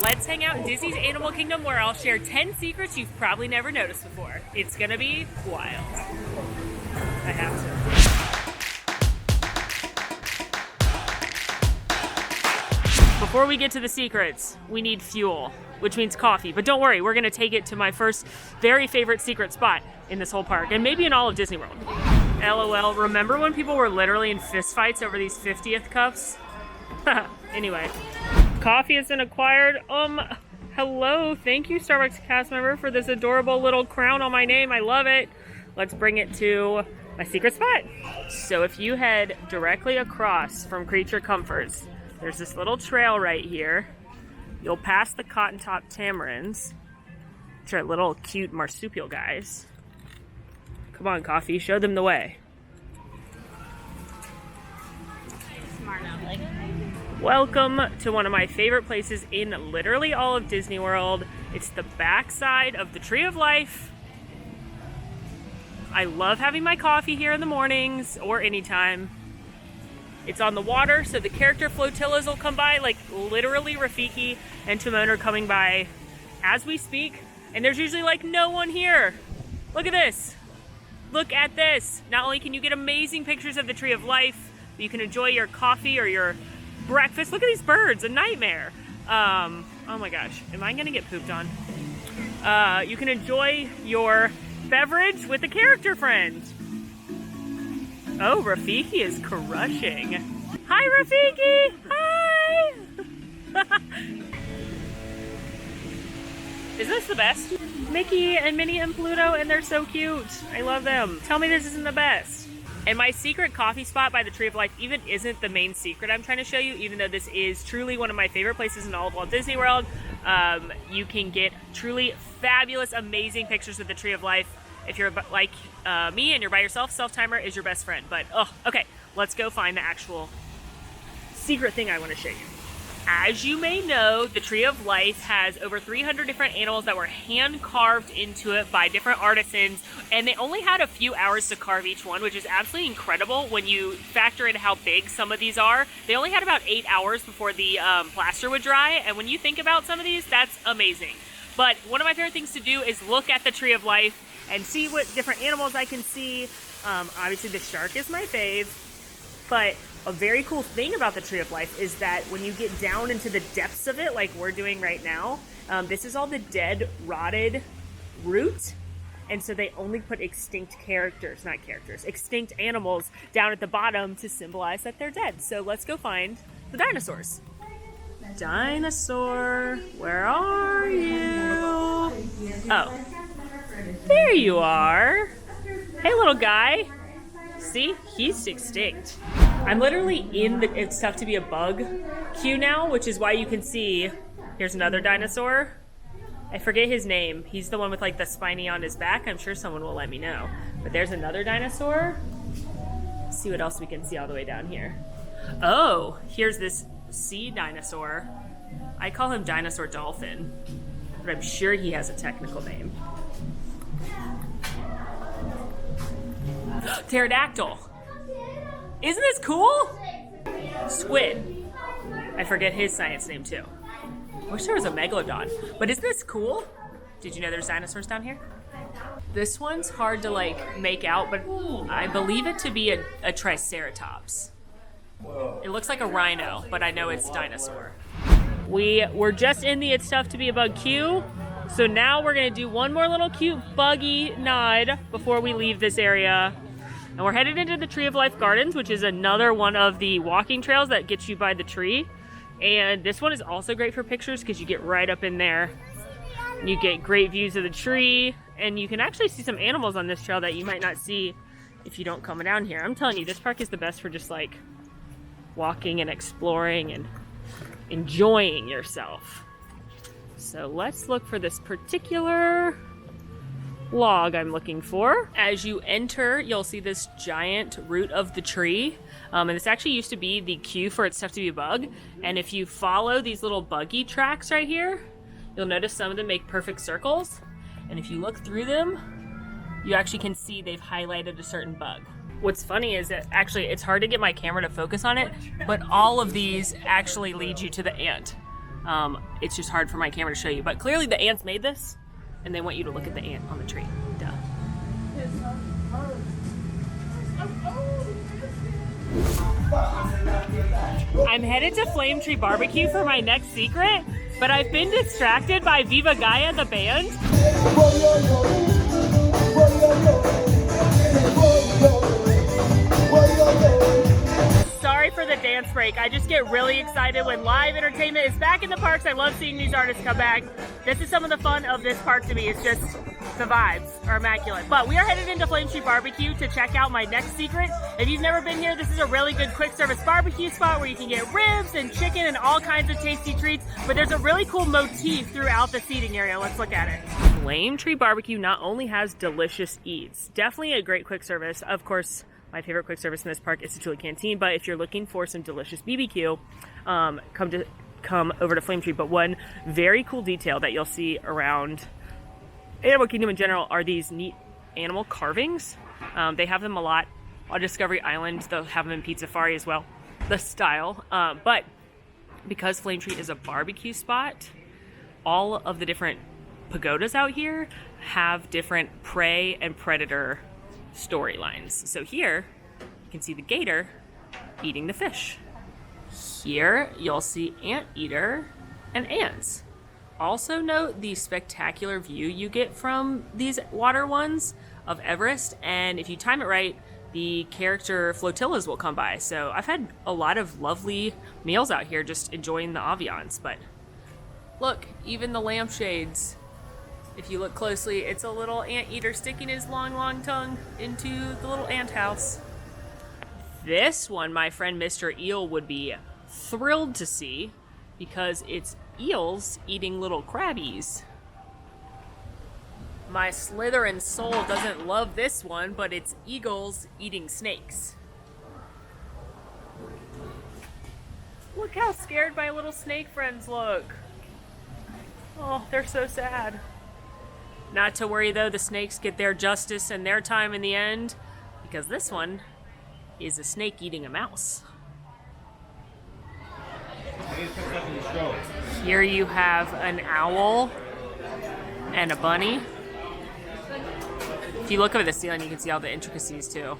let's hang out in Disney's Animal Kingdom where I'll share 10 secrets you've probably never noticed before. It's gonna be wild. I have to. Before we get to the secrets, we need fuel, which means coffee. But don't worry, we're gonna take it to my first very favorite secret spot in this whole park, and maybe in all of Disney World. LOL, remember when people were literally in fistfights over these 50th cups? Anyway, coffee has been acquired. Hello, thank you Starbucks cast member for this adorable little crown on my name. I love it. Let's bring it to my secret spot. So if you head directly across from Creature Comforts, there's this little trail right here. You'll pass the cotton top tamarins, which are little cute marsupial guys. Come on, Coffee, show them the way. Smart enough, like. Welcome to one of my favorite places in literally all of Disney World. It's the backside of the Tree of Life. I love having my coffee here in the mornings or anytime. It's on the water, so the character flotillas will come by, like literally Rafiki and Timon are coming by as we speak, and there's usually like no one here. Look at this. Look at this. Not only can you get amazing pictures of the Tree of Life, but you can enjoy your coffee or your breakfast. Look at these birds, a nightmare. Oh my gosh, am I gonna get pooped on? You can enjoy your beverage with a character friend. Oh, Rafiki is crushing. Hi, Rafiki! Hi! Is this the best? Mickey and Minnie and Pluto, and they're so cute. I love them. Tell me this isn't the best. And my secret coffee spot by the Tree of Life even isn't the main secret I'm trying to show you, even though this is truly one of my favorite places in all of Walt Disney World. You can get truly fabulous, amazing pictures of the Tree of Life. If you're like me and you're by yourself, self-timer is your best friend. But, okay, let's go find the actual secret thing I want to show you. As you may know, the Tree of Life has over 300 different animals that were hand-carved into it by different artisans, and they only had a few hours to carve each one, which is absolutely incredible when you factor in how big some of these are. They only had about 8 hours before the plaster would dry, and when you think about some of these, that's amazing. But one of my favorite things to do is look at the Tree of Life and see what different animals I can see. Obviously the shark is my fave, but a very cool thing about the Tree of Life is that when you get down into the depths of it, like we're doing right now, this is all the dead, rotted root. And so they only put extinct extinct animals down at the bottom to symbolize that they're dead. So let's go find the dinosaurs. Dinosaur, where are you? Oh, there you are. Hey, little guy. See, he's extinct. I'm literally in the It's Tough to Be a Bug queue now, which is why you can see, here's another dinosaur. I forget his name. He's the one with like the spiny on his back. I'm sure someone will let me know. But there's another dinosaur. Let's see what else we can see all the way down here. Oh, here's this sea dinosaur. I call him Dinosaur Dolphin, but I'm sure he has a technical name. Pterodactyl. Isn't this cool? Squid. I forget his science name too. I wish there was a megalodon. But isn't this cool? Did you know there's dinosaurs down here? This one's hard to like make out, but I believe it to be a triceratops. It looks like a rhino, but I know it's dinosaur. We were just in the It's Tough to Be a Bug queue. So now we're gonna do one more little cute buggy nod before we leave this area. And we're headed into the Tree of Life Gardens, which is another one of the walking trails that gets you by the tree. And this one is also great for pictures because you get right up in there. You get great views of the tree, and you can actually see some animals on this trail that you might not see if you don't come down here. I'm telling you, this park is the best for just like walking and exploring and enjoying yourself. So let's look for this particular log I'm looking for. As you enter, you'll see this giant root of the tree. And this actually used to be the queue for It's Tough to Be a Bug. And if you follow these little buggy tracks right here, you'll notice some of them make perfect circles. And if you look through them, you actually can see they've highlighted a certain bug. What's funny is that actually it's hard to get my camera to focus on it, but all of these actually lead you to the ant. It's just hard for my camera to show you. But clearly the ants made this, and they want you to look at the ant on the tree. Duh. I'm headed to Flamestreet Barbecue for my next secret, but I've been distracted by Viva Gaia, the band. Sorry for the dance break. I just get really excited when live entertainment is back in the parks. I love seeing these artists come back. This is some of the fun of this park to me. It's just the vibes are immaculate. But we are headed into Flamestreet Barbecue to check out my next secret. If you've never been here, this is a really good quick service barbecue spot where you can get ribs and chicken and all kinds of tasty treats. But there's a really cool motif throughout the seating area. Let's look at it. Flamestreet Barbecue not only has delicious eats, definitely a great quick service. Of course, my favorite quick service in this park is the Tula Canteen, but if you're looking for some delicious BBQ, come over to Flamestreet. But one very cool detail that you'll see around Animal Kingdom in general are these neat animal carvings. They have them a lot on Discovery Island. They'll have them in Pizza Safari as well, the style. But because Flamestreet is a barbecue spot, all of the different pagodas out here have different prey and predator storylines. So here you can see the gator eating the fish. Here you'll see anteater and ants. Also note the spectacular view you get from these water ones of Everest, and if you time it right, the character flotillas will come by. So I've had a lot of lovely meals out here just enjoying the ambiance. But look, even the lampshades, if you look closely, it's a little anteater sticking his long tongue into the little ant house. This one, my friend Mr. Eel would be thrilled to see because it's eels eating little crabbies. My Slytherin soul doesn't love this one, but it's eagles eating snakes. Look how scared my little snake friends look. Oh, they're so sad. Not to worry though, the snakes get their justice and their time in the end, because this one is a snake eating a mouse. Here you have an owl and a bunny. If you look over the ceiling, you can see all the intricacies too.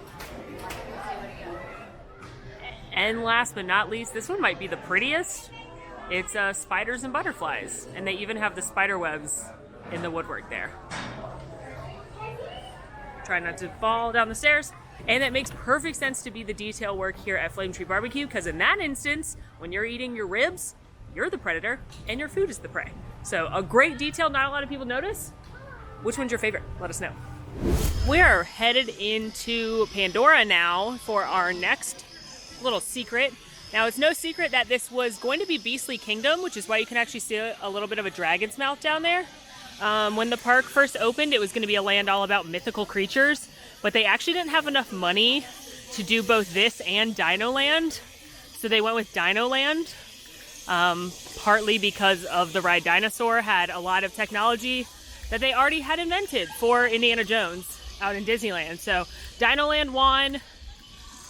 And last but not least, this one might be the prettiest. It's spiders and butterflies, and they even have the spider webs in the woodwork there. Try not to fall down the stairs. And it makes perfect sense to be the detail work here at Flamestreet Barbecue, because in that instance, when you're eating your ribs, you're the predator and your food is the prey. So a great detail not a lot of people notice. Which one's your favorite? Let us know. We're headed into Pandora now for our next little secret. Now, it's no secret that this was going to be Beastly Kingdom, which is why you can actually see a little bit of a dragon's mouth down there. When the park first opened, it was going to be a land all about mythical creatures, but they actually didn't have enough money to do both this and Dinoland, so they went with Dinoland, partly because of the ride Dinosaur had a lot of technology that they already had invented for Indiana Jones out in Disneyland. So Dinoland won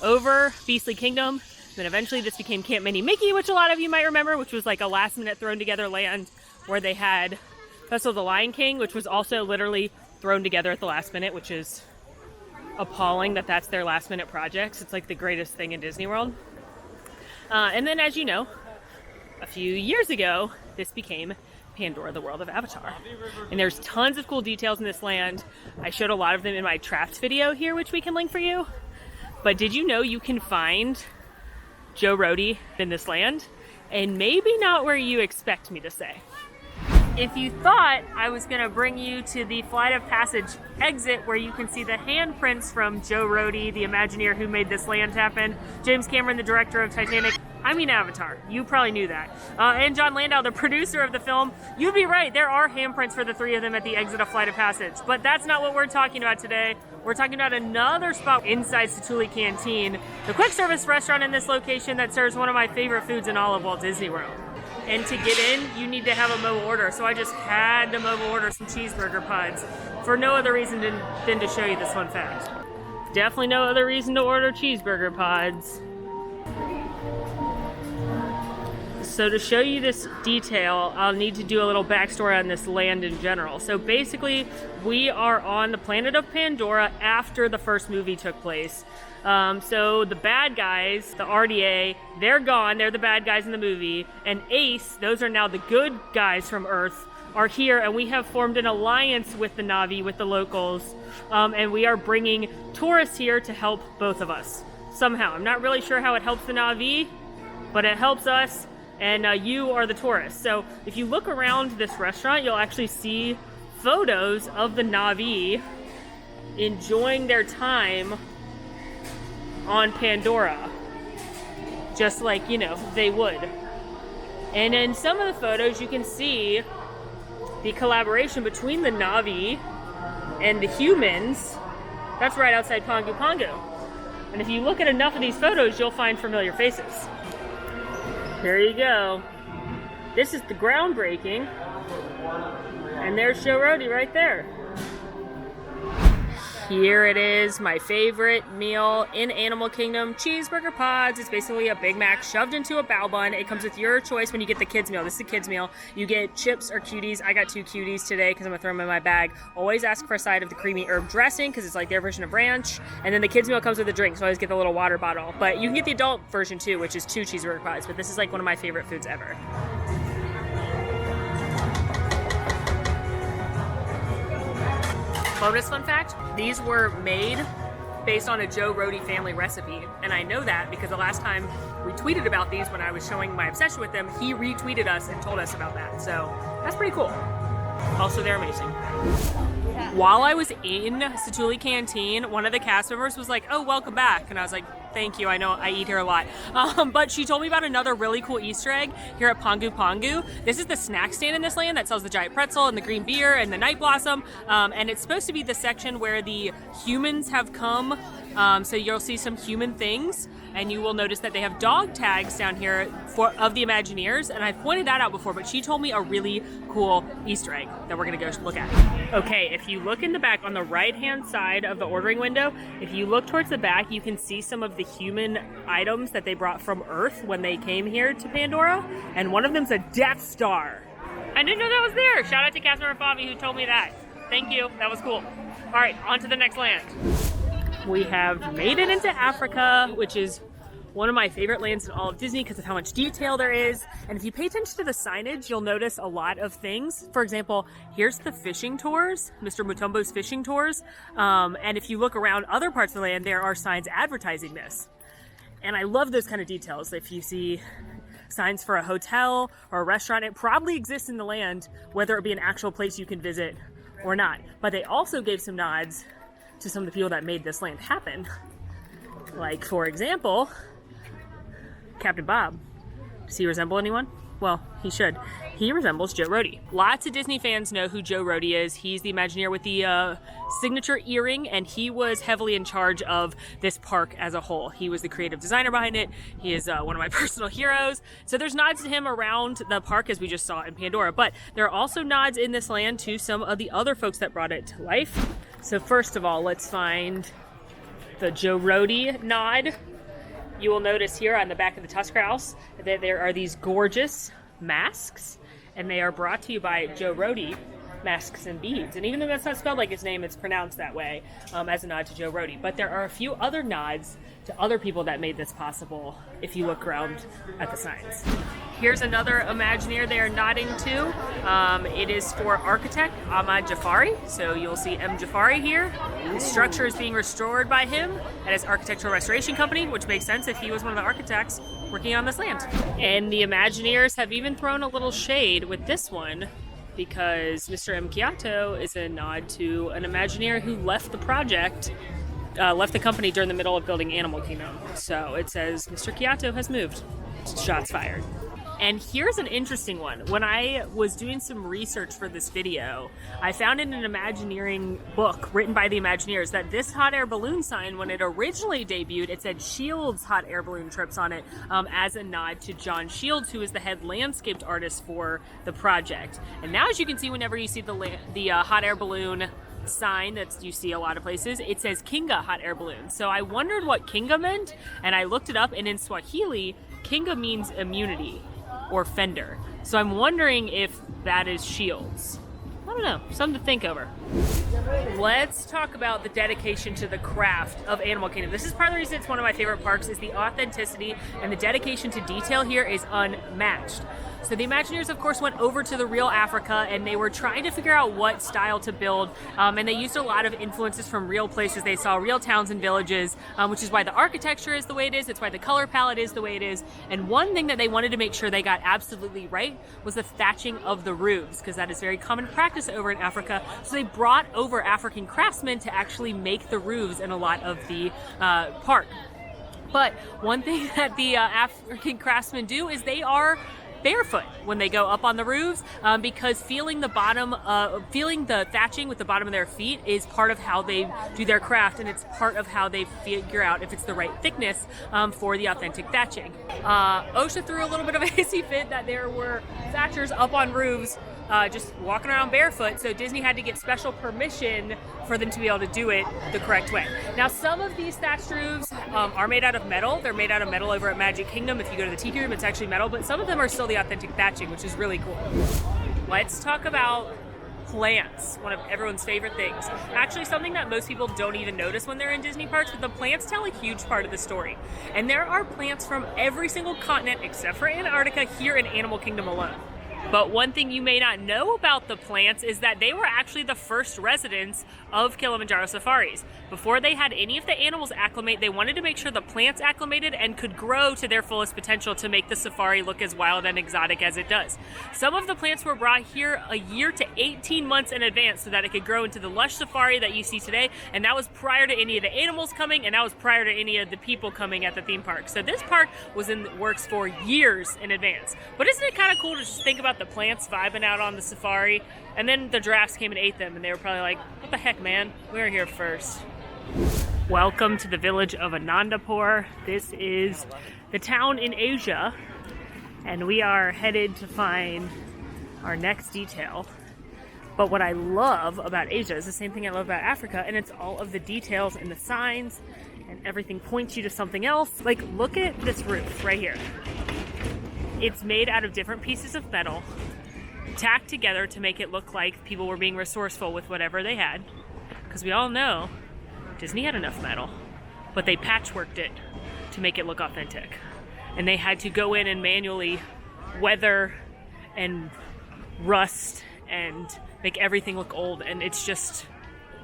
over Beastly Kingdom. Then eventually this became Camp Mini Mickey, which a lot of you might remember, which was like a last minute thrown together land where they had Festival of the Lion King, which was also literally thrown together at the last minute, which is appalling that that's their last minute projects. It's like the greatest thing in Disney World. And then, as you know, a few years ago, this became Pandora, the World of Avatar. And there's tons of cool details in this land. I showed a lot of them in my Trapped video here, which we can link for you. But did you know you can find Joe Roadie in this land? And maybe not where you expect me to say. If you thought I was going to bring you to the Flight of Passage exit where you can see the handprints from Joe Roadie, the Imagineer who made this land happen, James Cameron, the director of Titanic, I mean Avatar, you probably knew that, and John Landau, the producer of the film, you'd be right, there are handprints for the three of them at the exit of Flight of Passage, but that's not what we're talking about today. We're talking about another spot inside Tula Canteen, the quick service restaurant in this location that serves one of my favorite foods in all of Walt Disney World. And to get in, you need to have a mobile order. So I just had to mobile order some Cheeseburger Pods for no other reason than to show you this fun fact. Definitely no other reason to order Cheeseburger Pods. So to show you this detail, I'll need to do a little backstory on this land in general. So basically, we are on the planet of Pandora after the first movie took place. So the bad guys, the RDA, they're gone. They're the bad guys in the movie. And Ace, those are now the good guys from Earth, are here. And we have formed an alliance with the Na'vi, with the locals. And we are bringing tourists here to help both of us. Somehow. I'm not really sure how it helps the Na'vi, but it helps us. And you are the tourists. So if you look around this restaurant, you'll actually see photos of the Na'vi enjoying their time on Pandora, just like, you know, they would. And in some of the photos, you can see the collaboration between the Na'vi and the humans. That's right outside Pongu Pongu. And if you look at enough of these photos, you'll find familiar faces. There you go. This is the groundbreaking. And there's Joe Roadie right there. Here it is, my favorite meal in Animal Kingdom, Cheeseburger Pods. It's basically a Big Mac shoved into a bao bun. It comes with your choice when you get the kids meal. This is a kids meal. You get chips or cuties. I got 2 cuties today because I'm gonna throw them in my bag. Always ask for a side of the creamy herb dressing because it's like their version of ranch. And then the kids meal comes with a drink, so I always get the little water bottle. But you can get the adult version too, which is 2 Cheeseburger Pods. But this is like one of my favorite foods ever. Bonus fun fact, these were made based on a Joe Roadie family recipe. And I know that because the last time we tweeted about these when I was showing my obsession with them, he retweeted us and told us about that. So that's pretty cool. Also, they're amazing. While I was in Satu'li Canteen, one of the cast members was like, "Oh, welcome back." And I was like, "Thank you, I know I eat here a lot." But she told me about another really cool Easter egg here at Pongu Pongu. This is the snack stand in this land that sells the giant pretzel and the green beer and the night blossom. And it's supposed to be the section where the humans have come. So you'll see some human things. And you will notice that they have dog tags down here of the Imagineers. And I've pointed that out before, but she told me a really cool Easter egg that we're gonna go look at. Okay, if you look in the back on the right-hand side of the ordering window, if you look towards the back, you can see some of the human items that they brought from Earth when they came here to Pandora. And one of them's a Death Star. I didn't know that was there. Shout out to cast member Fabi who told me that. Thank you, that was cool. All right, on to the next land. We have made it into Africa, which is one of my favorite lands in all of Disney because of how much detail there is. And if you pay attention to the signage, you'll notice a lot of things. For example, here's the fishing tours, Mr. Mutombo's fishing tours. And if you look around other parts of the land, there are signs advertising this. And I love those kind of details. If you see signs for a hotel or a restaurant, it probably exists in the land, whether it be an actual place you can visit or not. But they also gave some nods to some of the people that made this land happen. Like, for example, Captain Bob. Does he resemble anyone? Well, he should. He resembles Joe Roadie. Lots of Disney fans know who Joe Roadie is. He's the Imagineer with the signature earring, and he was heavily in charge of this park as a whole. He was the creative designer behind it. He is one of my personal heroes. So there's nods to him around the park as we just saw in Pandora. But there are also nods in this land to some of the other folks that brought it to life. So first of all, let's find the Joe Roadie nod. You will notice here on the back of the Tusker House that there are these gorgeous masks, and they are brought to you by Joe Roadie Masks and Beads. And even though that's not spelled like his name, it's pronounced that way as a nod to Joe Roadie. But there are a few other nods to other people that made this possible if you look around at the signs. Here's another Imagineer they are nodding to. It is for architect Ahmad Jafari. So you'll see M. Jafari here. The structure is being restored by him at his architectural restoration company, which makes sense if he was one of the architects working on this land. And the Imagineers have even thrown a little shade with this one because Mr. M. Kiato is a nod to an Imagineer who left the project, left the company during the middle of building Animal Kingdom. So it says, Mr. Kiato has moved. Shots fired. And here's an interesting one. When I was doing some research for this video, I found in an Imagineering book written by the Imagineers that this hot air balloon sign, when it originally debuted, it said Shields Hot Air Balloon Trips on it as a nod to John Shields, who is the head landscaped artist for the project. And now, as you can see, whenever you see the hot air balloon sign that you see a lot of places, it says Kinga Hot Air Balloon. So I wondered what Kinga meant, and I looked it up, and in Swahili, Kinga means immunity. or fender. So I'm wondering if that is shields. I don't know, something to think over. Let's talk about the dedication to the craft of Animal Kingdom. This is part of the reason it's one of my favorite parks, is the authenticity and the dedication to detail here is unmatched. So the Imagineers, of course, went over to the real Africa and they were trying to figure out what style to build. And they used a lot of influences from real places. They saw real towns and villages, which is why the architecture is the way it is. It's why the color palette is the way it is. And one thing that they wanted to make sure they got absolutely right was the thatching of the roofs, because that is very common practice over in Africa. So they brought over African craftsmen to actually make the roofs in a lot of the park. But one thing that the African craftsmen do is they are barefoot when they go up on the roofs, because feeling the thatching with the bottom of their feet is part of how they do their craft, and it's part of how they figure out if it's the right thickness for the authentic thatching. OSHA threw a little bit of a hissy fit that there were thatchers up on roofs just walking around barefoot, so Disney had to get special permission for them to be able to do it the correct way. Now, some of these thatched roofs are made out of metal. They're made out of metal over at Magic Kingdom. If you go to the Tiki Room, it's actually metal, but some of them are still the authentic thatching, which is really cool. Let's talk about plants, one of everyone's favorite things. Actually, something that most people don't even notice when they're in Disney parks, but the plants tell a huge part of the story. And there are plants from every single continent except for Antarctica here in Animal Kingdom alone. But one thing you may not know about the plants is that they were actually the first residents of Kilimanjaro safaris. Before they had any of the animals acclimate, they wanted to make sure the plants acclimated and could grow to their fullest potential to make the safari look as wild and exotic as it does. Some of the plants were brought here a year to 18 months in advance so that it could grow into the lush safari that you see today, and that was prior to any of the animals coming, and that was prior to any of the people coming at the theme park. So this park was in the works for years in advance. But isn't it kind of cool to just think about the plants vibing out on the safari, and then the giraffes came and ate them, and they were probably like, what the heck, man, we were here first. Welcome to the village of Anandapur. This is the town in Asia, and we are headed to find our next detail. But what I love about Asia is the same thing I love about Africa, and it's all of the details and the signs, and everything points you to something else. Like, look at this roof right here. It's made out of different pieces of metal, tacked together to make it look like people were being resourceful with whatever they had. Because we all know Disney had enough metal, but they patchworked it to make it look authentic. And they had to go in and manually weather and rust and make everything look old, and it's just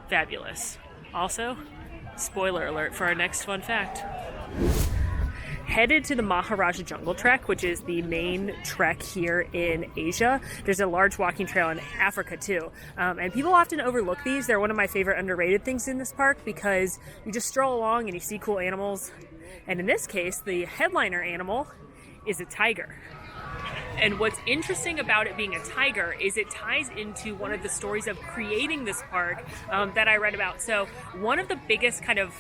fabulous. Also, spoiler alert for our next fun fact. Headed to the Maharaja Jungle Trek, which is the main trek here in Asia. There's a large walking trail in Africa too. And people often overlook these. They're one of my favorite underrated things in this park because you just stroll along and you see cool animals. And in this case, the headliner animal is a tiger. And what's interesting about it being a tiger is it ties into one of the stories of creating this park that I read about. So one of the biggest kind of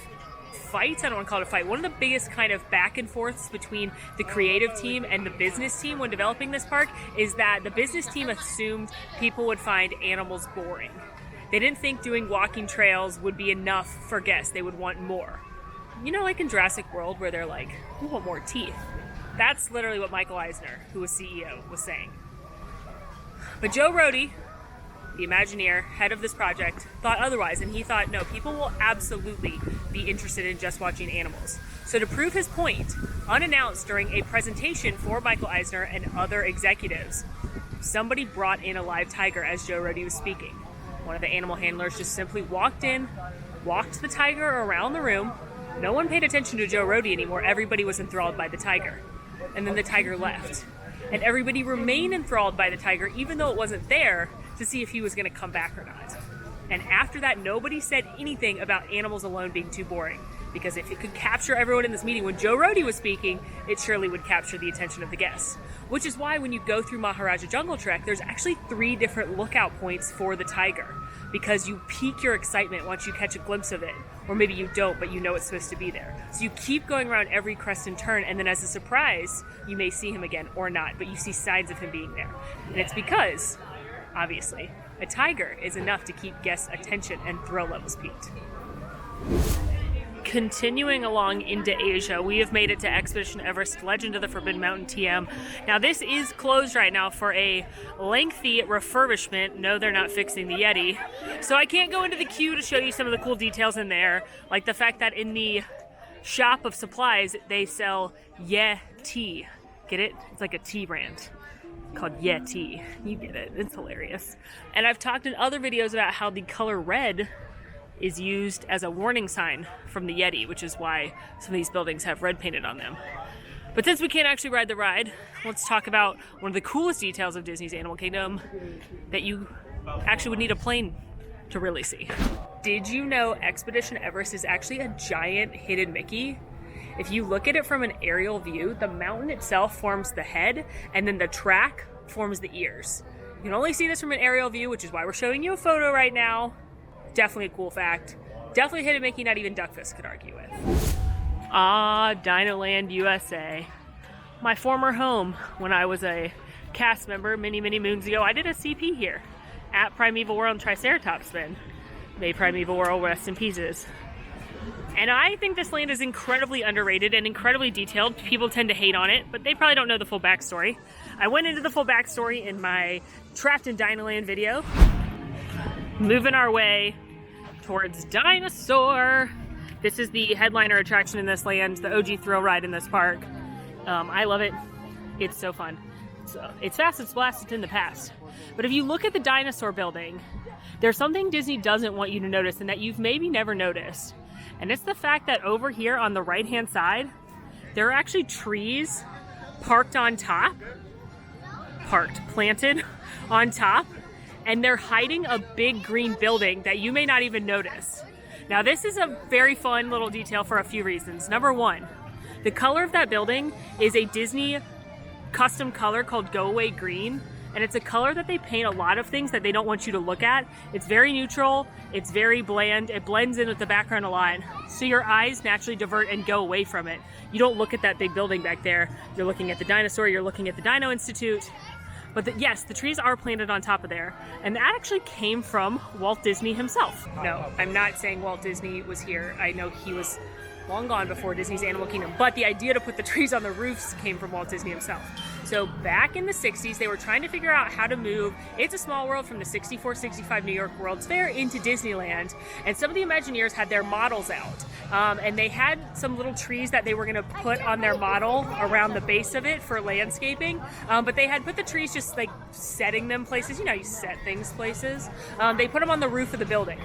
fights, I don't want to call it a fight, one of the biggest kind of back and forths between the creative team and the business team when developing this park is that the business team assumed people would find animals boring. They didn't think doing walking trails would be enough for guests. They would want more. You know, like in Jurassic World where they're like, we want more teeth. That's literally what Michael Eisner, who was CEO, was saying. But Joe Roadie, the Imagineer, head of this project, thought otherwise, and he thought, no, people will absolutely be interested in just watching animals. So to prove his point, unannounced during a presentation for Michael Eisner and other executives, somebody brought in a live tiger as Joe Roadie was speaking. One of the animal handlers just simply walked in, walked the tiger around the room. No one paid attention to Joe Roadie anymore. Everybody was enthralled by the tiger. And then the tiger left. And everybody remained enthralled by the tiger, even though it wasn't there, to see if he was going to come back or not. And after that, nobody said anything about animals alone being too boring. Because if it could capture everyone in this meeting when Joe Roadie was speaking, it surely would capture the attention of the guests. Which is why when you go through Maharaja Jungle Trek, there's actually 3 different lookout points for the tiger. Because you pique your excitement once you catch a glimpse of it. Or maybe you don't, but you know it's supposed to be there. So you keep going around every crest and turn, and then as a surprise, you may see him again or not, but you see signs of him being there. And it's because, obviously, a tiger is enough to keep guests' attention and thrill levels peaked. Continuing along into Asia, we have made it to Expedition Everest Legend of the Forbidden Mountain TM. Now this is closed right now for a lengthy refurbishment. No, they're not fixing the Yeti. So I can't go into the queue to show you some of the cool details in there, like the fact that in the shop of supplies, they sell Yeti. Get it? It's like a tea brand called Yeti. You get it. It's hilarious. And I've talked in other videos about how the color red is used as a warning sign from the Yeti, which is why some of these buildings have red painted on them. But since we can't actually ride the ride, let's talk about one of the coolest details of Disney's Animal Kingdom that you actually would need a plane to really see. Did you know Expedition Everest is actually a giant hidden Mickey? If you look at it from an aerial view, the mountain itself forms the head, and then the track forms the ears. You can only see this from an aerial view, which is why we're showing you a photo right now. Definitely a cool fact. Definitely a hidden Mickey not even Duckfist could argue with. Ah, Dinoland USA. My former home when I was a cast member many moons ago. I did a CP here at Primeval World and Triceratops Spin. May Primeval World rest in pieces. And I think this land is incredibly underrated and incredibly detailed. People tend to hate on it, but they probably don't know the full backstory. I went into the full backstory in my Trapped in Dinoland video. Moving our way towards Dinosaur. This is the headliner attraction in this land, the OG thrill ride in this park. I love it. It's so fun. It's fast, it's blast, it's in the past. But if you look at the dinosaur building, there's something Disney doesn't want you to notice and that you've maybe never noticed. And it's the fact that over here on the right-hand side, there are actually trees parked on top. Planted on top. And they're hiding a big green building that you may not even notice. Now this is a very fun little detail for a few reasons. Number one, the color of that building is a Disney custom color called Go Away Green. And it's a color that they paint a lot of things that they don't want you to look at. It's very neutral, it's very bland, it blends in with the background a lot. So your eyes naturally divert and go away from it. You don't look at that big building back there. You're looking at the dinosaur, you're looking at the Dino Institute. But yes, the trees are planted on top of there. And that actually came from Walt Disney himself. No, I'm not saying Walt Disney was here. I know he was long gone before Disney's Animal Kingdom. But the idea to put the trees on the roofs came from Walt Disney himself. So back in the 60s, they were trying to figure out how to move It's a Small World from the 64-65 New York World's Fair into Disneyland. And some of the Imagineers had their models out. And they had some little trees that they were going to put on their model around the base of it for landscaping. But they had put the trees just like setting them places. You know, you set things places. They put them on the roof of the building.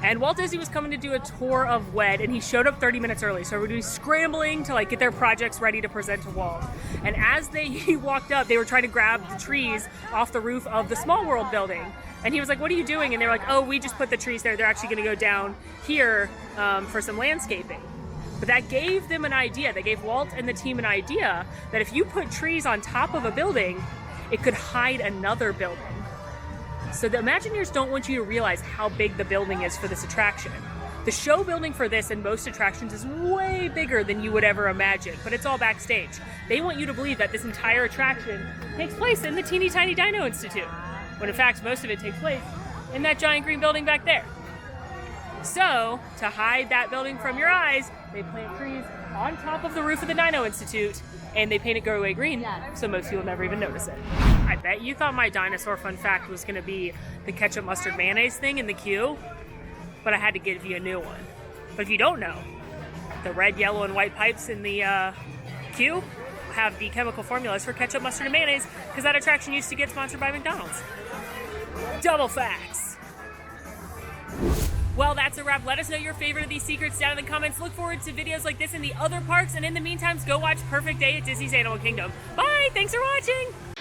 And Walt Disney was coming to do a tour of WED, and he showed up 30 minutes early. So everybody was scrambling to like get their projects ready to present to Walt. And as he walked up, they were trying to grab the trees off the roof of the Small World building. And he was like, "What are you doing?" And they were like, "Oh, we just put the trees there. They're actually going to go down here for some landscaping." But that gave them an idea. They gave Walt and the team an idea that if you put trees on top of a building, it could hide another building. So the Imagineers don't want you to realize how big the building is for this attraction. The show building for this and most attractions is way bigger than you would ever imagine, but it's all backstage. They want you to believe that this entire attraction takes place in the teeny tiny Dino Institute, when in fact most of it takes place in that giant green building back there. So, to hide that building from your eyes, they plant trees on top of the roof of the Dino Institute, and they paint it Go Away Green, so most people never even notice it. I bet you thought my dinosaur fun fact was going to be the ketchup, mustard, mayonnaise thing in the queue, but I had to give you a new one. But if you don't know, the red, yellow, and white pipes in the queue have the chemical formulas for ketchup, mustard, and mayonnaise, because that attraction used to get sponsored by McDonald's. Double facts! Well, that's a wrap. Let us know your favorite of these secrets down in the comments. Look forward to videos like this in the other parks. And in the meantime, go watch Perfect Day at Disney's Animal Kingdom. Bye! Thanks for watching!